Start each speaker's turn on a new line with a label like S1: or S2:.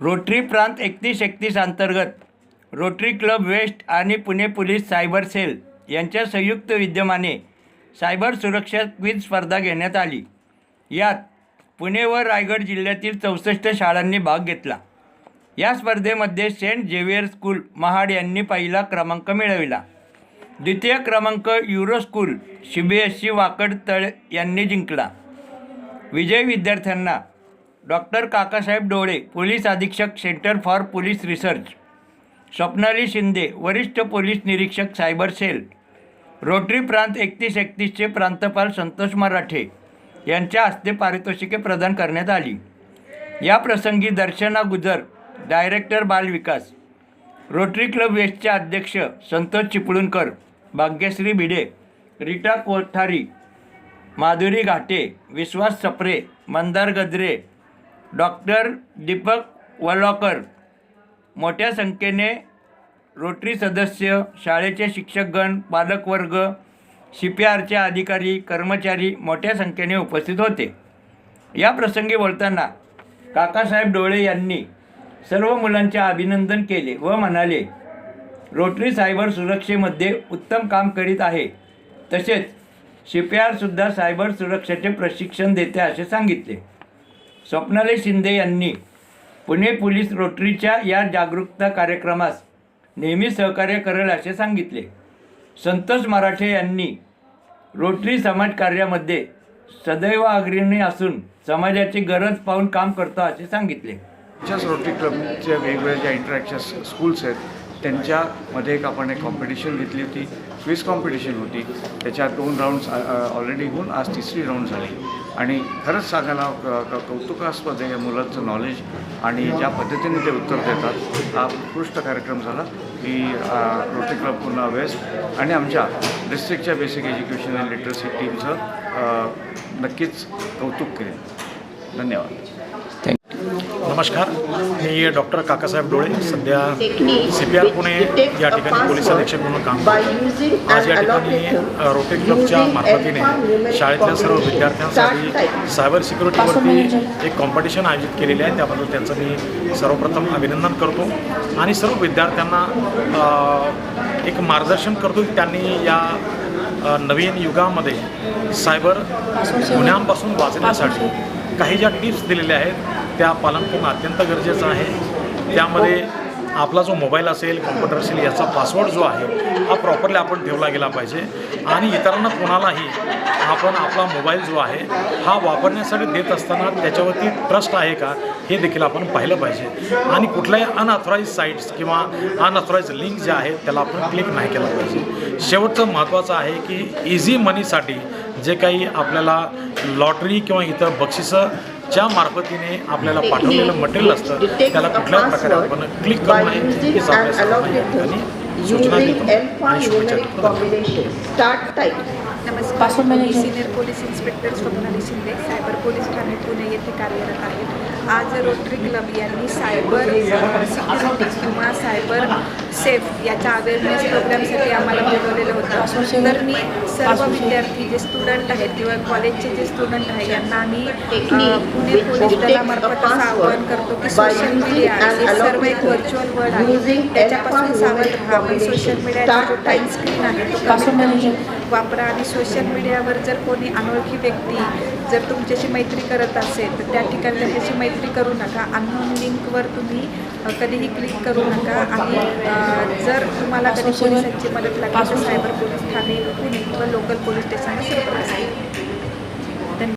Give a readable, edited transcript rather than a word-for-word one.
S1: Rotary प्रांत 3131 अंतर्गत rotary club waste आणि पुणे पोलीस सायबर सेल यांच्या संयुक्त विद्यमाने सायबर सुरक्षा क्विज स्पर्धा घेण्यात आली। यात पुणे व रायगड जिल्ह्यातील 64 शाळांनी भाग घेतला। या स्पर्धेमध्ये सेंट झेवियर स्कूल महाड यांनी पहिला क्रमांक मिळविला। द्वितीय क्रमांक युरो स्कूल CBSE वाकडतळ यांनी जिंकला। विजयी विद्यार्थ्यांना डॉक्टर काकासाहेब डोळे, पोलीस अधीक्षक, centre for police research, Swapnali Shinde, वरिष्ठ पोलीस निरीक्षक सायबर सेल, रोटरी प्रांत 3131चे प्रांतपाल संतोष मराठे यांच्या हस्ते पारितोषिके प्रदान करण्यात आली। या प्रसंगी दर्शना गुजर, डायरेक्टर बाल विकास, रोटरी क्लब वेस्टचे अध्यक्ष संतोष चिपळूणकर, भाग्यश्री भिडे, रीटा कोठारी, माधुरी घाटे, विश्वास सप्रे, मंदार गजरे, डॉक्टर दीपक वलॉकर, मोठ्या संख्येने रोटरी सदस्य, शाळेचे शिक्षकगण, पालकवर्ग, CPRचे अधिकारी, कर्मचारी मोठ्या संख्येने उपस्थित होते। या प्रसंगी बोलताना काकासाहेब डोळे यांनी सर्व मुलांचे अभिनंदन केले व म्हणाले, रोटरी सायबर सुरक्षेमध्ये उत्तम काम करीत आहे। तसेच CPR सुद्धा सायबर सुरक्षेचे प्रशिक्षण देते असे सांगितले। स्वप्नाली शिंदे यांनी पुणे पोलीस रोटरीच्या या जागरूकता कार्यक्रमास नेहमी सहकार्य करेल असे सांगितले। संतोष मराठे यांनी रोटरी समाजकार्यामध्ये सदैव अग्रणी असून समाजाची गरज पाहून काम करतो असे सांगितले।
S2: रोटरी क्लबच्या वेगवेगळ्या ज्या इंटरॅक्शन्स स्कूल्स आहेत त्यांच्यामध्ये आपण एक कॉम्पिटिशन घेतली होती, क्विज कॉम्पिटिशन होती। त्याच्यात 2 राऊंड्स ऑलरेडी होऊन आज 3री राऊंड झाली आणि खरंच सांगायला कौतुकास्पद आहे मुलांचं नॉलेज आणि ज्या पद्धतीने ते उत्तर देतात। हा उत्कृष्ट कार्यक्रम झाला की रोटरी क्लब पुणे वेस्ट आणि आमच्या डिस्ट्रिक्टच्या बेसिक एज्युकेशन अँड लिटरसी टीमचं नक्कीच कौतुक केले। धन्यवाद।
S3: नमस्कार, मी डॉक्टर काकासाहेब डोळे, सध्या CPR पुणे या ठिकाणी पोलीस अधीक्षक म्हणून काम करतो। आज या ठिकाणी रोटरी क्लबच्या मार्फतीने शाळेतल्या सर्व विद्यार्थ्यांसाठी सायबर सिक्युरिटीवरती एक कॉम्पिटिशन आयोजित केलेले आहे। त्याबद्दल त्यांचं मी सर्वप्रथम अभिनंदन करतो आणि सर्व विद्यार्थ्यांना एक मार्गदर्शन करतो की त्यांनी या नवीन युगामध्ये सायबर गुन्ह्यांपासून वाचण्यासाठी काही ज्या टिप्स दिलेल्या आहेत त्या पालन करणं अत्यंत गरजेचं आहे। त्यामध्ये आपला जो मोबाईल असेल, कॉम्प्युटर असेल, याचा पासवर्ड जो आहे हा प्रॉपरली आपण ठेवला गेला पाहिजे आणि इतरांना कोणालाही आपण आपला मोबाईल जो आहे हा वापरण्यासाठी देत असताना त्याच्यावरती ट्रस्ट आहे का हे देखील आपण पाहिलं पाहिजे आणि कुठल्याही अनऑथराईज साईट्स किंवा अनऑथराईज लिंक जे आहेत त्याला आपण क्लिक नाही केलं पाहिजे। शेवटचं महत्त्वाचं आहे की इझी मनीसाठी जे काही आपल्याला लॉटरी किंवा इतर बक्षिसं च्या मार्फतीने आपल्याला पाठवलेलं मटेरियल असतं त्याला कुठल्याही प्रकारे आपण क्लिक करू नये हीच आपल्या सर्वांना आणि सूचना देतो आणि शुभेच्छा देतो।
S4: नमस्कार, मी senior police inspector Swapnali Shinde, cyber police ठाणे पुणे येथे कार्यरत आहे। आज रोटरी क्लब यांनी सायबर सिक्युरिटी किंवा सायबर सेफ याच्या अवेअरनेस प्रोग्रामसाठी आम्हाला बोलवलेलं होतं। तर मी सर्व विद्यार्थी जे स्टुडंट आहेत किंवा कॉलेजचे जे स्टुडंट आहेत यांना आम्ही पुणे पोलीस दलामार्फत असं आवाहन करतो की सोशल मीडिया हे सर्व एक व्हर्च्युअल वर्ल्ड आहे, त्याच्यापासून सावध राहा। आपण सोशल मीडियाचा जो टाईम स्क्रीन आहे तो कमी वापरा आणि सोशल मीडियावर जर कोणी अनोळखी व्यक्ती जर तुमच्याशी मैत्री करत असेल तर त्या ठिकाणी त्याच्याशी मैत्री करू नका। अननोन लिंकवर तुम्ही कधीही क्लिक करू नका आणि जर तुम्हाला कधी पोलिसांची मदत लागली तर सायबर पोलीस ठाणे पुणे किंवा लोकल पोलीस स्टेशनला संपर्क करा।